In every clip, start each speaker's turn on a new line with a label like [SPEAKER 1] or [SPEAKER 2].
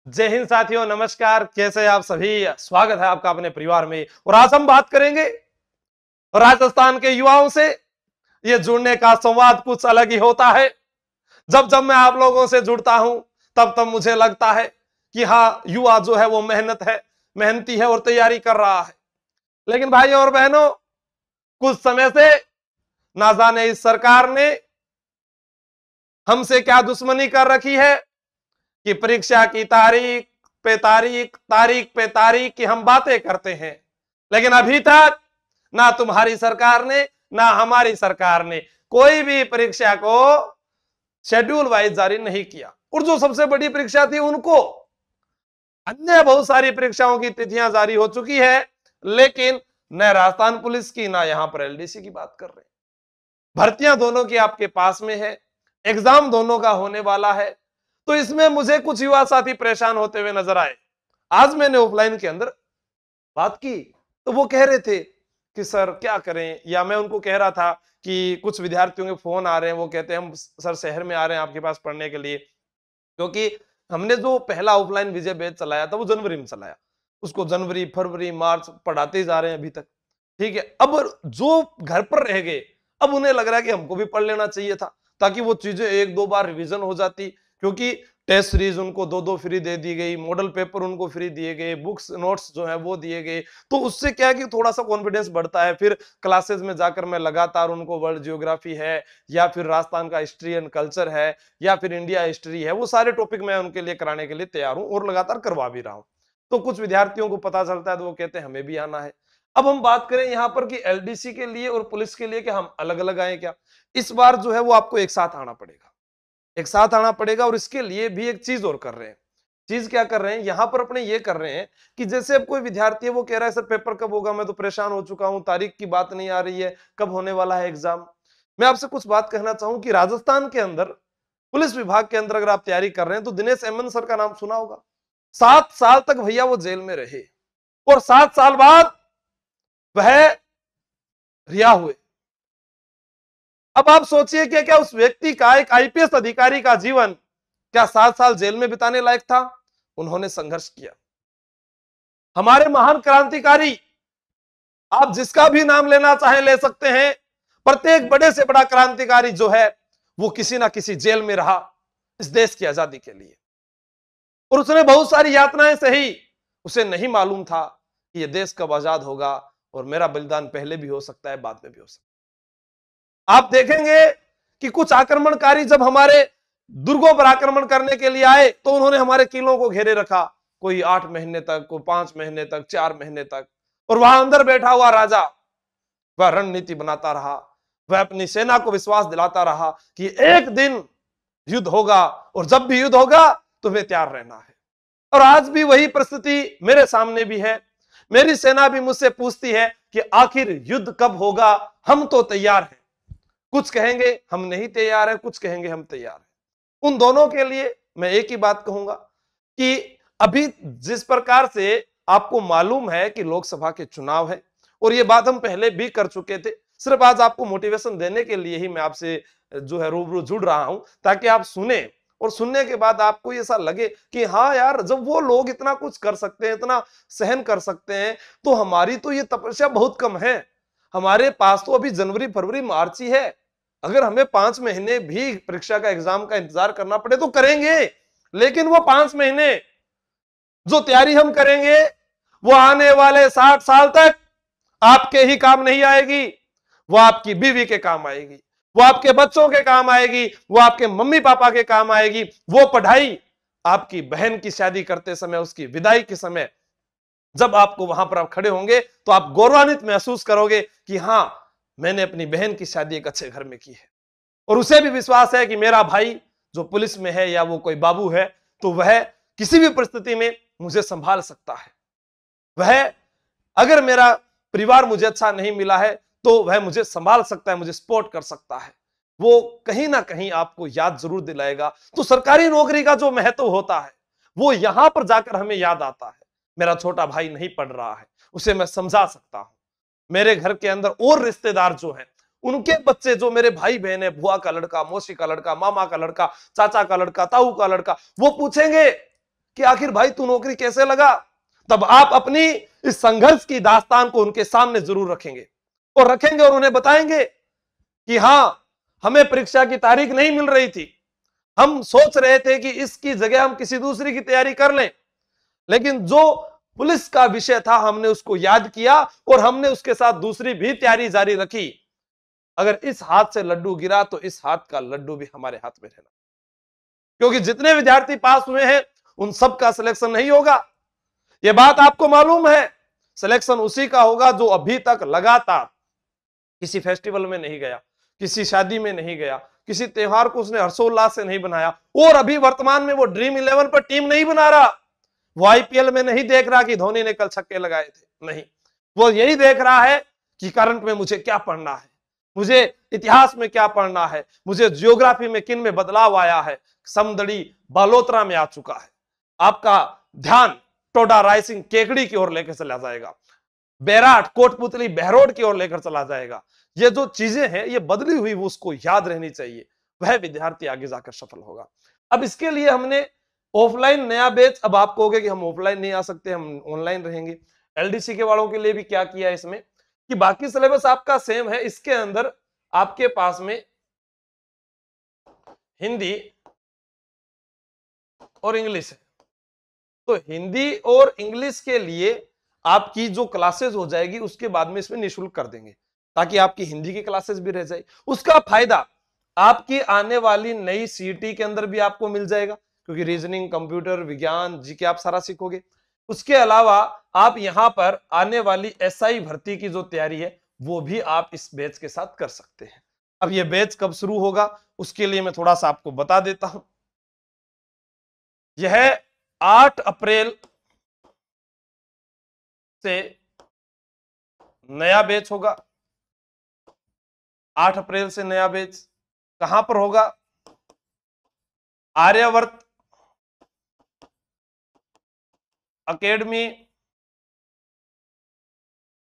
[SPEAKER 1] जय हिंद साथियों, नमस्कार। कैसे आप सभी? स्वागत है आपका अपने परिवार में। और आज हम बात करेंगे राजस्थान के युवाओं से। ये जुड़ने का संवाद कुछ अलग ही होता है। जब जब मैं आप लोगों से जुड़ता हूं तब तब मुझे लगता है कि हाँ, युवा जो है वो मेहनती है और तैयारी कर रहा है। लेकिन भाइयों और बहनों, कुछ समय से ना जाने इस सरकार ने हमसे क्या दुश्मनी कर रखी है कि परीक्षा की तारीख पे तारीख की हम बातें करते हैं, लेकिन अभी तक ना तुम्हारी सरकार ने ना हमारी सरकार ने कोई भी परीक्षा को शेड्यूल वाइज जारी नहीं किया। और जो सबसे बड़ी परीक्षा थी उनको अन्य बहुत सारी परीक्षाओं की तिथियां जारी हो चुकी है, लेकिन न राजस्थान पुलिस की ना यहां पर एलडीसी की बात कर रहे हैं। भर्तियां दोनों की आपके पास में है, एग्जाम दोनों का होने वाला है। तो इसमें मुझे कुछ युवा साथी परेशान होते हुए नजर आए। आज मैंने ऑफलाइन के अंदर बात की तो वो कह रहे थे कि सर क्या करें, या मैं उनको कह रहा था कि कुछ विद्यार्थियों के फोन आ रहे हैं, वो कहते हैं हम सर शहर में आ रहे हैं आपके पास पढ़ने के लिए, क्योंकि हमने जो पहला ऑफलाइन विजय बैच चलाया था वो जनवरी में चलाया। उसको जनवरी, फरवरी, मार्च पढ़ाते जा रहे हैं अभी तक। ठीक है, अब जो घर पर रह गए, अब उन्हें लग रहा है कि हमको भी पढ़ लेना चाहिए था, ताकि वो चीजें एक दो बार रिवीजन हो जाती। क्योंकि टेस्ट सीरीज उनको दो फ्री दे दी गई, मॉडल पेपर उनको फ्री दिए गए, बुक्स नोट्स जो है वो दिए गए। तो उससे क्या है कि थोड़ा सा कॉन्फिडेंस बढ़ता है। फिर क्लासेस में जाकर मैं लगातार उनको वर्ल्ड जियोग्राफी है, या फिर राजस्थान का हिस्ट्री एंड कल्चर है, या फिर इंडिया हिस्ट्री है, वो सारे टॉपिक मैं उनके लिए कराने के लिए तैयार हूं और लगातार करवा भी रहा हूं। तो कुछ विद्यार्थियों को पता चलता है तो वो कहते हैं हमें भी आना है। अब हम बात करें यहाँ पर कि एलडीसी के लिए और पुलिस के लिए कि हम अलग अलग आए क्या, इस बार जो है वो आपको एक साथ आना पड़ेगा, एक साथ आना पड़ेगा। और इसके लिए भी एक चीज और कर रहे हैं। चीज क्या कर रहे हैं यहां पर अपने, ये कर रहे हैं कि जैसे अब कोई विद्यार्थी है वो कह रहा है सर पेपर कब होगा, मैं तो परेशान हो चुका हूं, तारीख की बात नहीं आ रही है, कब होने वाला है एग्जाम। मैं आपसे कुछ बात कहना चाहूं कि राजस्थान के अंदर पुलिस विभाग के अंदर अगर आप तैयारी कर रहे हैं तो दिनेश एमएन सर का नाम सुना होगा। 7 साल तक भैया वो जेल में रहे और 7 साल बाद वह रिहा हुए। अब आप सोचिए कि क्या उस व्यक्ति का, एक आईपीएस अधिकारी का जीवन क्या 7 साल जेल में बिताने लायक था? उन्होंने संघर्ष किया। हमारे महान क्रांतिकारी, आप जिसका भी नाम लेना चाहें ले सकते हैं, प्रत्येक बड़े से बड़ा क्रांतिकारी जो है वो किसी ना किसी जेल में रहा इस देश की आजादी के लिए। और उसने बहुत सारी यातनाएं सही। उसे नहीं मालूम था कि यह देश कब आजाद होगा, और मेरा बलिदान पहले भी हो सकता है, बाद में भी हो सकता है। आप देखेंगे कि कुछ आक्रमणकारी जब हमारे दुर्गों पर आक्रमण करने के लिए आए तो उन्होंने हमारे किलों को घेरे रखा, कोई 8 महीने तक, कोई 5 महीने तक, 4 महीने तक। और वहां अंदर बैठा हुआ राजा वह रणनीति बनाता रहा, वह अपनी सेना को विश्वास दिलाता रहा कि एक दिन युद्ध होगा, और जब भी युद्ध होगा तुम्हें तैयार रहना है। और आज भी वही परिस्थिति मेरे सामने भी है। मेरी सेना भी मुझसे पूछती है कि आखिर युद्ध कब होगा, हम तो तैयार हैं। कुछ कहेंगे हम नहीं तैयार है, कुछ कहेंगे हम तैयार हैं। उन दोनों के लिए मैं एक ही बात कहूंगा कि अभी जिस प्रकार से आपको मालूम है कि लोकसभा के चुनाव है, और ये बात हम पहले भी कर चुके थे, सिर्फ आज आपको मोटिवेशन देने के लिए ही मैं आपसे जो है रूबरू जुड़ रहा हूं, ताकि आप सुने और सुनने के बाद आपको ऐसा लगे कि हाँ यार, जब वो लोग इतना कुछ कर सकते हैं, इतना सहन कर सकते हैं, तो हमारी तो ये तपस्या बहुत कम है। हमारे पास तो अभी जनवरी, फरवरी, मार्च ही है। अगर हमें 5 महीने भी परीक्षा का एग्जाम का इंतजार करना पड़े तो करेंगे, लेकिन वो 5 महीने जो तैयारी हम करेंगे वो आने वाले 60 साल तक आपके ही काम नहीं आएगी। वो आपकी बीवी के काम आएगी, वो आपके बच्चों के काम आएगी, वो आपके मम्मी पापा के काम आएगी। वो पढ़ाई आपकी बहन की शादी करते समय, उसकी विदाई के समय, जब आपको वहां पर आप खड़े होंगे तो आप गौरवान्वित महसूस करोगे कि हां, मैंने अपनी बहन की शादी एक अच्छे घर में की है। और उसे भी विश्वास है कि मेरा भाई जो पुलिस में है या वो कोई बाबू है, तो वह किसी भी परिस्थिति में मुझे संभाल सकता है। वह, अगर मेरा परिवार मुझे अच्छा नहीं मिला है तो वह मुझे संभाल सकता है, मुझे सपोर्ट कर सकता है। वो कहीं ना कहीं आपको याद जरूर दिलाएगा। तो सरकारी नौकरी का जो महत्व होता है वो यहां पर जाकर हमें याद आता है। मेरा छोटा भाई नहीं पढ़ रहा है, उसे मैं समझा सकता हूं। मेरे घर के अंदर और रिश्तेदार जो हैं, उनके बच्चे जो मेरे भाई बहन है, बुआ का लड़का, मौसी का लड़का, मामा का लड़का, चाचा का लड़का, ताऊ का लड़का, वो पूछेंगे कि आखिर भाई तू नौकरी कैसे लगा, तब आप अपनी इस संघर्ष की दास्तान को उनके सामने जरूर रखेंगे और उन्हें बताएंगे कि हां, हमें परीक्षा की तारीख नहीं मिल रही थी, हम सोच रहे थे कि इसकी जगह हम किसी दूसरी की तैयारी कर लें, लेकिन जो पुलिस का विषय था हमने उसको याद किया और हमने उसके साथ दूसरी भी तैयारी जारी रखी। अगर इस हाथ से लड्डू गिरा तो इस हाथ का लड्डू भी हमारे हाथ में रहना, क्योंकि जितने विद्यार्थी पास हुए हैं उन सब का सिलेक्शन नहीं होगा। यह बात आपको मालूम है, सिलेक्शन उसी का होगा जो अभी तक लगातार किसी फेस्टिवल में नहीं गया, किसी शादी में नहीं गया, किसी त्योहार को उसने हर्षोल्लास से नहीं बनाया, और अभी वर्तमान में वो ड्रीम 11 पर टीम नहीं बना रहा, वो आईपीएल में नहीं देख रहा कि धोनी ने कल छक्के लगाए थे, नहीं, वो यही देख रहा है कि करंट में मुझे क्या पढ़ना है, मुझे इतिहास में क्या पढ़ना है, मुझे जियोग्राफी में किन में बदलाव आया है, समदड़ी बालोतरा में आ चुका है। आपका ध्यान टोडा रायसिंह केकड़ी की ओर लेकर चला जाएगा, बैराट कोटपुतली बहरोड की ओर लेकर चला जाएगा। ये जो चीजें हैं ये बदली हुई वो उसको याद रहनी चाहिए, वह विद्यार्थी आगे जाकर सफल होगा। अब इसके लिए हमने ऑफलाइन नया बैच, अब आप कहोगे कि हम ऑफलाइन नहीं आ सकते, हम ऑनलाइन रहेंगे। एलडीसी के वालों के लिए भी क्या किया है इसमें कि बाकी सिलेबस आपका सेम है, इसके अंदर आपके पास में हिंदी और इंग्लिश है, तो हिंदी और इंग्लिश के लिए आपकी जो क्लासेस हो जाएगी उसके बाद में इसमें निःशुल्क कर देंगे, ताकि आपकी हिंदी की क्लासेस भी रह जाए। उसका फायदा आपकी आने वाली नई सीईटी के अंदर भी आपको मिल जाएगा, क्योंकि रीजनिंग, कंप्यूटर विज्ञान, जीके आप सारा सीखोगे। उसके अलावा आप यहां पर आने वाली एसआई भर्ती की जो तैयारी है वो भी आप इस बैच के साथ कर सकते हैं। अब ये बैच कब शुरू होगा उसके लिए मैं थोड़ा सा आपको बता देता हूं। यह 8 अप्रैल से नया बैच होगा। 8 अप्रैल से नया बैच कहां पर होगा? आर्यावर्त अकेडमी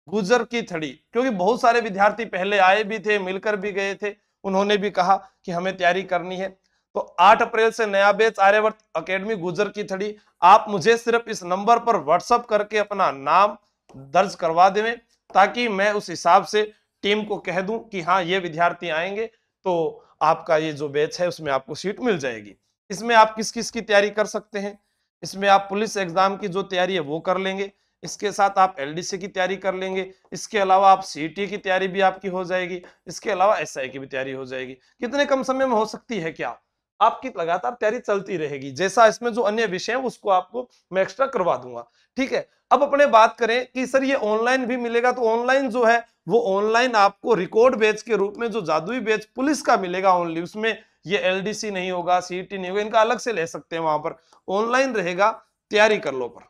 [SPEAKER 1] गुजर की थड़ी, क्योंकि बहुत सारे विद्यार्थी पहले आए भी थे, मिलकर भी गए थे, उन्होंने भी कहा कि हमें तैयारी करनी है। तो 8 अप्रैल से नया बैच आर्यावर्त अकेडमी गुजर की थड़ी। आप मुझे सिर्फ इस नंबर पर व्हाट्सएप करके अपना नाम दर्ज करवा दें, ताकि मैं उस हिसाब से टीम को कह दूं कि हाँ ये विद्यार्थी आएंगे तो आपका ये जो बैच है उसमें आपको सीट मिल जाएगी। इसमें आप किस किस की तैयारी कर सकते हैं? इसमें आप पुलिस एग्जाम की जो तैयारी है वो कर लेंगे, इसके साथ आप एलडीसी की तैयारी कर लेंगे, इसके अलावा आप सीईटी की तैयारी भी आपकी हो जाएगी, इसके अलावा एसआई की भी तैयारी हो जाएगी। कितने कम समय में हो सकती है? क्या आपकी लगातार तैयारी चलती रहेगी, जैसा इसमें जो अन्य विषय है उसको आपको मैं एक्स्ट्रा करवा दूंगा। ठीक है, अब अपने बात करें कि सर ये ऑनलाइन भी मिलेगा, तो ऑनलाइन जो है वो ऑनलाइन आपको रिकॉर्ड बैच के रूप में जो जादुई बैच पुलिस का मिलेगा ओनली, उसमें ये एलडीसी नहीं होगा, सीईटी नहीं होगा, इनका अलग से ले सकते हैं, वहां पर ऑनलाइन रहेगा। तैयारी कर लो पर,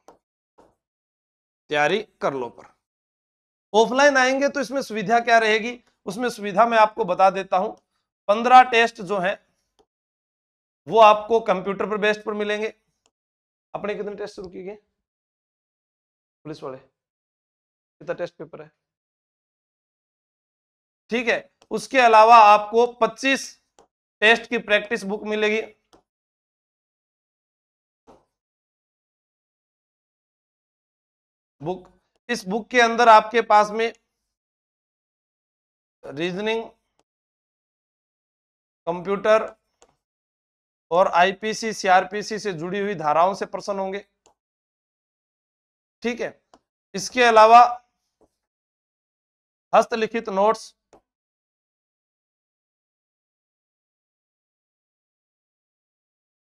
[SPEAKER 1] तैयारी कर लो पर। ऑफलाइन आएंगे तो इसमें सुविधा क्या रहेगी? उसमें सुविधा मैं आपको बता देता हूं। 15 टेस्ट जो है वो आपको कंप्यूटर पर बेस्ड पर मिलेंगे। अपने कितने टेस्ट शुरू किए गए पुलिस वाले? कितना टेस्ट पेपर है? ठीक है, उसके अलावा आपको 25 टेस्ट की प्रैक्टिस बुक मिलेगी। बुक, इस बुक के अंदर आपके पास में रीजनिंग, कंप्यूटर और आईपीसी सीआरपीसी से जुड़ी हुई धाराओं से प्रश्न होंगे। ठीक है, इसके अलावा हस्तलिखित नोट्स,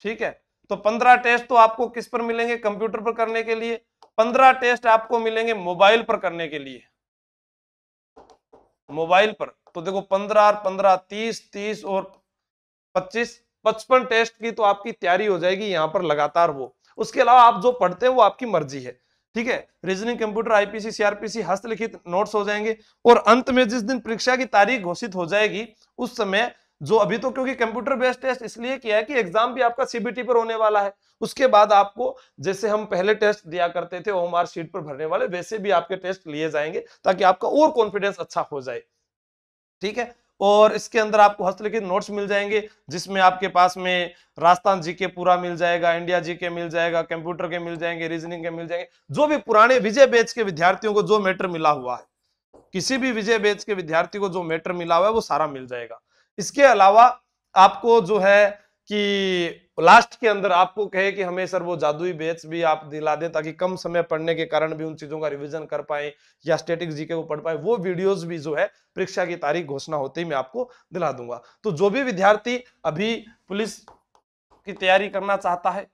[SPEAKER 1] ठीक है। तो 15 टेस्ट तो आपको किस पर मिलेंगे? कंप्यूटर पर करने के लिए। 15 टेस्ट आपको मिलेंगे मोबाइल पर करने के लिए, मोबाइल पर। तो देखो 15 और 15 30, 30 और 25, 55 टेस्ट की तो आपकी तैयारी हो जाएगी यहां पर लगातार। वो उसके अलावा आप जो पढ़ते हैं वो आपकी मर्जी है। ठीक है, रीजनिंग, कंप्यूटर, आईपीसी, सीआरपीसी, हस्तलिखित नोट्स हो जाएंगे। और अंत में जिस दिन परीक्षा की तारीख घोषित हो जाएगी उस समय जो अभी तो क्योंकि कंप्यूटर बेस्ड टेस्ट इसलिए किया है कि एग्जाम भी आपका सीबीटी पर होने वाला है, उसके बाद आपको जैसे हम पहले टेस्ट दिया करते थे ओएमआर शीट पर भरने वाले, वैसे भी आपके टेस्ट लिए जाएंगे ताकि आपका और कॉन्फिडेंस अच्छा हो जाए। ठीक है, और इसके अंदर आपको हस्तलिखित नोट्स मिल जाएंगे, जिसमें आपके पास में राजस्थान जीके पूरा मिल जाएगा, इंडिया जीके मिल जाएगा, कंप्यूटर के मिल जाएंगे, रीजनिंग के मिल जाएंगे, जो भी पुराने विजय बैच के विद्यार्थियों को जो मैटर मिला हुआ है, किसी भी विजय बैच के विद्यार्थी को जो मैटर मिला हुआ है वो सारा मिल जाएगा। इसके अलावा आपको जो है कि लास्ट के अंदर आपको कहे कि हमें सर वो जादुई बैच भी आप दिला दें, ताकि कम समय पढ़ने के कारण भी उन चीजों का रिवीजन कर पाए या स्टैटिक जीके को पढ़ पाए, वो वीडियोस भी जो है परीक्षा की तारीख घोषणा होते ही मैं आपको दिला दूंगा। तो जो भी विद्यार्थी अभी पुलिस की तैयारी करना चाहता है,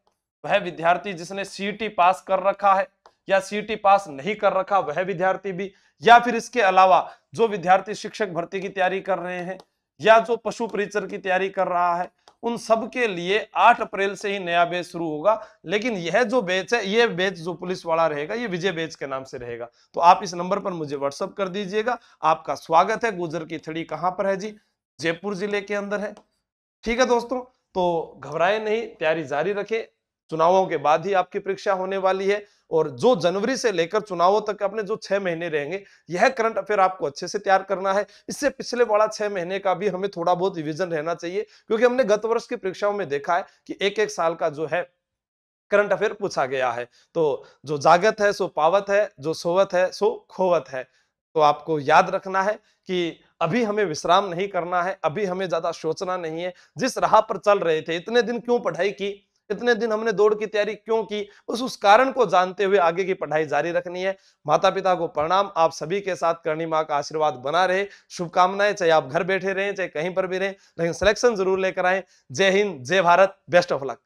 [SPEAKER 1] वह विद्यार्थी जिसने सीईटी पास कर रखा है या सीईटी पास नहीं कर रखा वह विद्यार्थी भी, या फिर इसके अलावा जो विद्यार्थी शिक्षक भर्ती की तैयारी कर रहे हैं या जो पशु परिचर की तैयारी कर रहा है, उन सब के लिए 8 अप्रैल से ही नया बैच शुरू होगा। लेकिन यह जो बैच है, ये बैच जो पुलिस वाला रहेगा, ये विजय बैच के नाम से रहेगा। तो आप इस नंबर पर मुझे व्हाट्सअप कर दीजिएगा। आपका स्वागत है। गुजर की थड़ी कहां पर है जी? जयपुर जिले के अंदर है। ठीक है दोस्तों, तो घबराए नहीं, तैयारी जारी रखें। चुनावों के बाद ही आपकी परीक्षा होने वाली है, और जो जनवरी से लेकर चुनावों तक अपने जो 6 महीने रहेंगे, यह करंट अफेयर आपको अच्छे से तैयार करना है। इससे पिछले वाला 6 महीने का भी हमें थोड़ा बहुत रिवीजन रहना चाहिए, क्योंकि हमने गत वर्ष की परीक्षाओं में देखा है कि एक साल का जो है करंट अफेयर पूछा गया है। तो जो जागत है सो पावत है, जो सोवत है सो खोवत है। तो आपको याद रखना है कि अभी हमें विश्राम नहीं करना है, अभी हमें ज्यादा सोचना नहीं है। जिस राह पर चल रहे थे, इतने दिन क्यों पढ़ाई की, इतने दिन हमने दौड़ की तैयारी क्यों की, उस कारण को जानते हुए आगे की पढ़ाई जारी रखनी है। माता पिता को प्रणाम। आप सभी के साथ करणी माँ का आशीर्वाद बना रहे। शुभकामनाएं, चाहे आप घर बैठे रहें चाहे कहीं पर भी रहें, लेकिन सिलेक्शन जरूर लेकर आए। जय हिंद, जय भारत, बेस्ट ऑफ लक।